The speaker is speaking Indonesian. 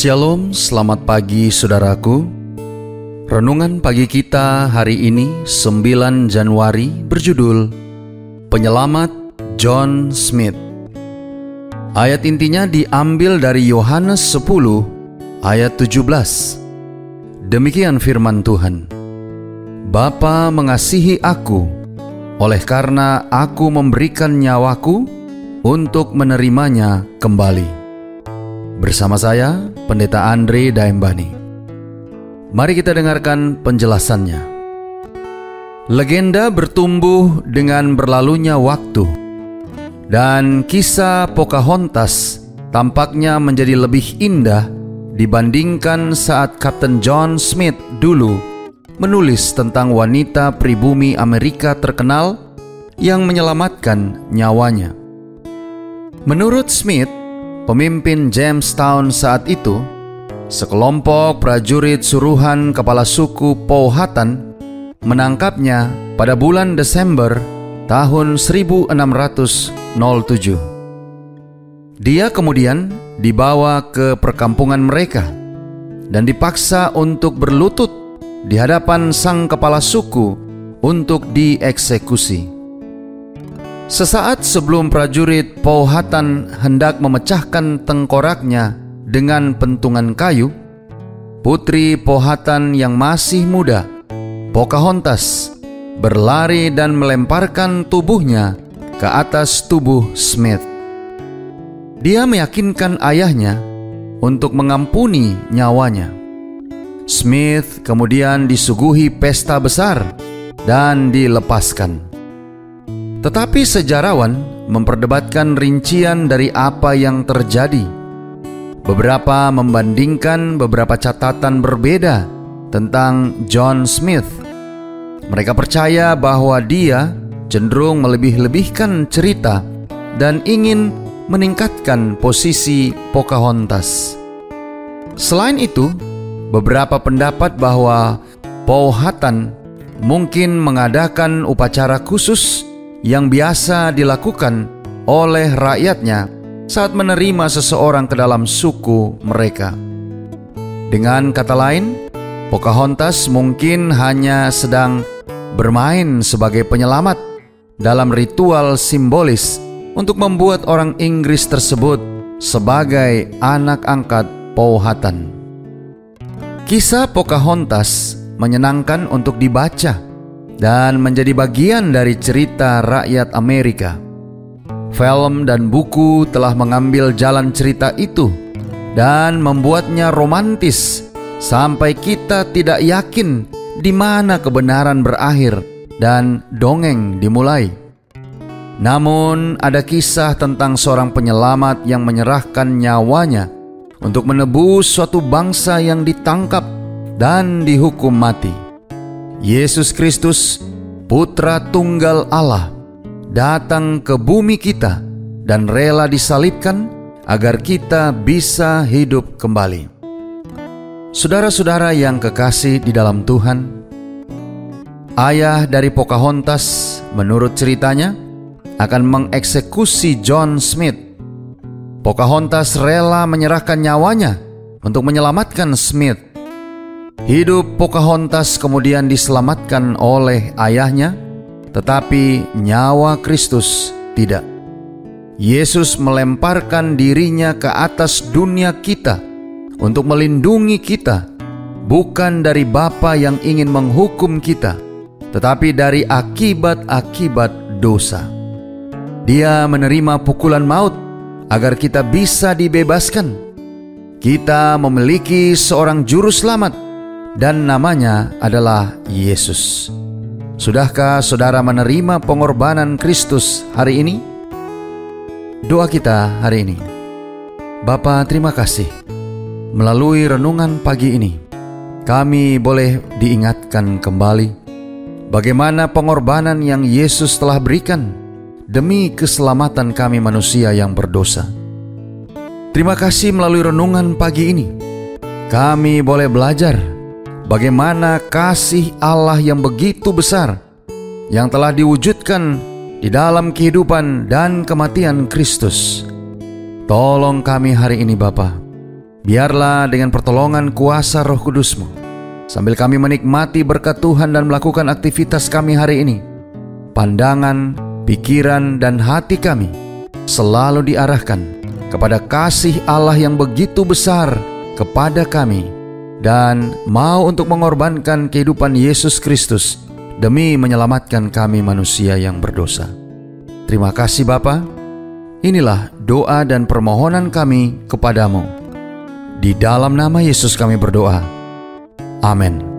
Shalom, selamat pagi saudaraku. Renungan pagi kita hari ini 9 Januari berjudul Penyelamat John Smith. Ayat intinya diambil dari Yohanes 10 ayat 17. Demikian firman Tuhan. Bapa mengasihi aku, oleh karena aku memberikan nyawaku untuk menerimanya kembali. Bersama saya, Pendeta Andre Daembani. Mari kita dengarkan penjelasannya. Legenda bertumbuh dengan berlalunya waktu, dan kisah Pocahontas tampaknya menjadi lebih indah dibandingkan saat Kapten John Smith dulu menulis tentang wanita pribumi Amerika terkenal yang menyelamatkan nyawanya. Menurut Smith, pemimpin Jamestown saat itu, sekelompok prajurit suruhan kepala suku Powhatan menangkapnya pada bulan Desember tahun 1607. Dia kemudian dibawa ke perkampungan mereka dan dipaksa untuk berlutut di hadapan sang kepala suku untuk dieksekusi. Sesaat sebelum prajurit Powhatan hendak memecahkan tengkoraknya dengan pentungan kayu, putri Powhatan yang masih muda, Pocahontas, berlari dan melemparkan tubuhnya ke atas tubuh Smith. Dia meyakinkan ayahnya untuk mengampuni nyawanya. Smith kemudian disuguhi pesta besar dan dilepaskan. Tetapi sejarawan memperdebatkan rincian dari apa yang terjadi. Beberapa membandingkan beberapa catatan berbeda tentang John Smith. Mereka percaya bahwa dia cenderung melebih-lebihkan cerita dan ingin meningkatkan posisi Pocahontas. Selain itu, beberapa pendapat bahwa Powhatan mungkin mengadakan upacara khusus yang biasa dilakukan oleh rakyatnya saat menerima seseorang ke dalam suku mereka. Dengan kata lain, Pocahontas mungkin hanya sedang bermain sebagai penyelamat dalam ritual simbolis untuk membuat orang Inggris tersebut sebagai anak angkat Powhatan. Kisah Pocahontas menyenangkan untuk dibaca dan menjadi bagian dari cerita rakyat Amerika. Film dan buku telah mengambil jalan cerita itu dan membuatnya romantis sampai kita tidak yakin di mana kebenaran berakhir dan dongeng dimulai. Namun ada kisah tentang seorang penyelamat yang menyerahkan nyawanya untuk menebus suatu bangsa yang ditangkap dan dihukum mati. Yesus Kristus, Putra Tunggal Allah, datang ke bumi kita dan rela disalibkan agar kita bisa hidup kembali. Saudara-saudara yang kekasih di dalam Tuhan, ayah dari Pocahontas menurut ceritanya akan mengeksekusi John Smith. Pocahontas rela menyerahkan nyawanya untuk menyelamatkan Smith. Hidup Pocahontas kemudian diselamatkan oleh ayahnya, tetapi nyawa Kristus tidak. Yesus melemparkan dirinya ke atas dunia kita untuk melindungi kita, bukan dari Bapa yang ingin menghukum kita, tetapi dari akibat-akibat dosa. Dia menerima pukulan maut agar kita bisa dibebaskan. Kita memiliki seorang juru selamat, dan namanya adalah Yesus. Sudahkah saudara menerima pengorbanan Kristus hari ini? Doa kita hari ini. Bapa, terima kasih. Melalui renungan pagi ini, kami boleh diingatkan kembali bagaimana pengorbanan yang Yesus telah berikan demi keselamatan kami manusia yang berdosa. Terima kasih melalui renungan pagi ini, kami boleh belajar bagaimana kasih Allah yang begitu besar yang telah diwujudkan di dalam kehidupan dan kematian Kristus. Tolong kami hari ini Bapa, Biarlah dengan pertolongan kuasa Roh Kudus-Mu, sambil kami menikmati berkat Tuhan dan melakukan aktivitas kami hari ini, pandangan, pikiran, dan hati kami selalu diarahkan kepada kasih Allah yang begitu besar kepada kami dan mau untuk mengorbankan kehidupan Yesus Kristus demi menyelamatkan kami manusia yang berdosa. Terima kasih Bapa. Inilah doa dan permohonan kami kepadamu. Di dalam nama Yesus kami berdoa. Amin.